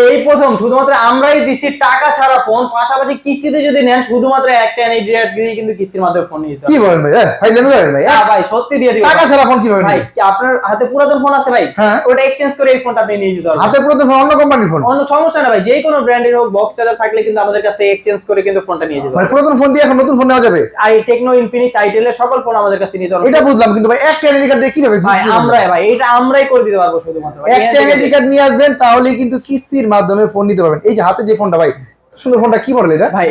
এই প্রথম শুধুমাত্র আমরাই দিচ্ছি টাকা ছাড়া ফোন, পাশাপাশি কিস্তিতে যদি নেন শুধুমাত্র একটা এনআইডি দিয়ে কিন্তু কিস্তির মাধ্যমে ফোন নিতে কি বলেন ভাই? ভাই জানেন ভাই? হ্যাঁ ভাই সত্যি দিয়ে দিব। টাকা ছাড়া ফোন কিভাবে ভাই নেবেন? আপনার হাতে পুরাতন ফোন আছে ভাই, হ্যাঁ ওটা এক্সচেঞ্জ করে এই ফোনটা আপনি নিয়ে যেতে পারবেন। হাতে পুরাতন ফোন অন্য কোম্পানির ফোন, অন্য সমস্যা না ভাই, যে কোনো ব্র্যান্ডের হোক, বক্স চার্জার থাকলে কিন্তু আমাদের কাছে এক্সচেঞ্জ করে কিন্তু ফোনটা নিয়ে যেতে মানে পারবেন। পুরাতন ফোন দিয়ে এখন নতুন ফোন নেওয়া যাবে? টেকনো, ইনফিনিক্স, আইটেল এর সকল ফোন আমাদের কাছে নিতে পারবেন। এটা বুঝলাম, কিন্তু ভাই একটা এনআইডি কার্ড দিয়ে কিভাবে ভাই এটা আমরাই করে দিতে পারবো শুধুমাত্র। একটা এনআইডি কার্ড নিয়ে আসবেন, তাহলেই কিন্তু কিস্তির মাধ্যমে ফোন নিতে পারবেন। এই যে হাতে যে ফোনটা ভাই, সুন্দর ফোনটা, কি মডেল এটা ভাই?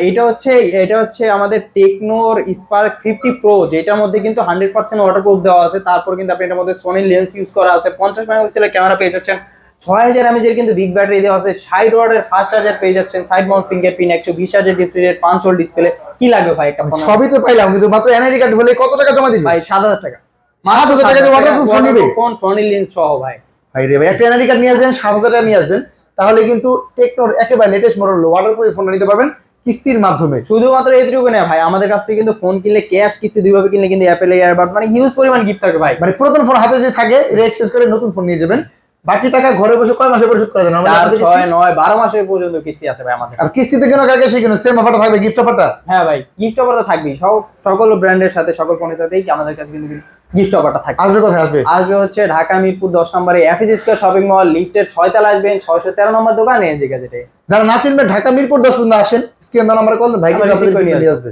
এটা হচ্ছে আমাদের টেকনোর স্পার্ক 50 প্রো, যেটার মধ্যে কিন্তু 100% ওয়াটারপ্রুফ দেওয়া আছে। তারপর কিন্তু আপনি এটার মধ্যে সোনি লেন্স ইউজ করা আছে, 50 মেগাপিক্সেলের ক্যামেরা পেয়ে যাচ্ছেন, 6000 mAh এর কিন্তু বিগ ব্যাটারি দেওয়া আছে, 60 ওয়াটের ফাস্ট চার্জার পেয়ে যাচ্ছেন, side mount fingerprint, 120 Hz display rate, 5 watt display. কি লাগবে ভাই একটা ফোন? সবই তো পাইলাম, কিন্তু মাত্র এনআইডি কার্ড হলে কত টাকা জমা দিবেন ভাই 7000 টাকা। 7000 টাকা দিয়ে ওয়াটারপ্রুফ ফোন নিবে? ফোন সোনি লেন্স সহ ভাই। ভাই রে ভাই, একটা এনআইডি কার্ড নিয়ে আসবেন, 7000 টাকা নিয়ে আসবেন, তাহলে কিন্তু টেকনোর একেবারে লেটেস্ট মডেল ওয়াটারপ্রুফ ফোন নিতে পারবেন কিস্তির মাধ্যমে। শুধুমাত্র এইটুকু না ভাই, আমাদের কাছ থেকে কিন্তু ফোন কিনলে ক্যাশ, কিস্তি দুইভাবে কিনলে কিন্তু অ্যাপেল এয়ারবাডস মানে হিউজ পরিমাণ গিফট থাকে ভাই। মানে পুরাতন ফোন হাতে যে থাকে এটা এক্সচেঞ্জ করে নতুন ফোন নিয়ে যাবেন, বাকি টাকা ঘরে বসে কয় মাসে পরিশোধ করা যাবে? 4, 6, 9, 12 মাসের পর্যন্ত কিস্তি আছে ভাই আমাদের। আর কিস্তিতে কেন কার কাছে কিনো সেম অফারটা থাকবে, গিফট অফারটা? হ্যাঁ ভাই, গিফট অফার তো থাকবেই, সকল ব্র্যান্ডের সাথে, সকল ফোনের সাথেই আমাদের কাছে কিন্তু গিফট অফারটা থাকে। আসবে কোথায় আসবে? আসবে হচ্ছে ঢাকা মিরপুর 10 নম্বরে এফএস স্কয়ার শপিং মল, লিফটের 6 তলা আসবেন, 613 নম্বর দোকান, এই জায়গা যেটা। যারা না চিনবে ঢাকা মিরপুর 10 পর্যন্ত আসেন, স্ক্রিন নাম্বার কল ভাই আমরা receive করে নিয়ে নিয়ে আসবে।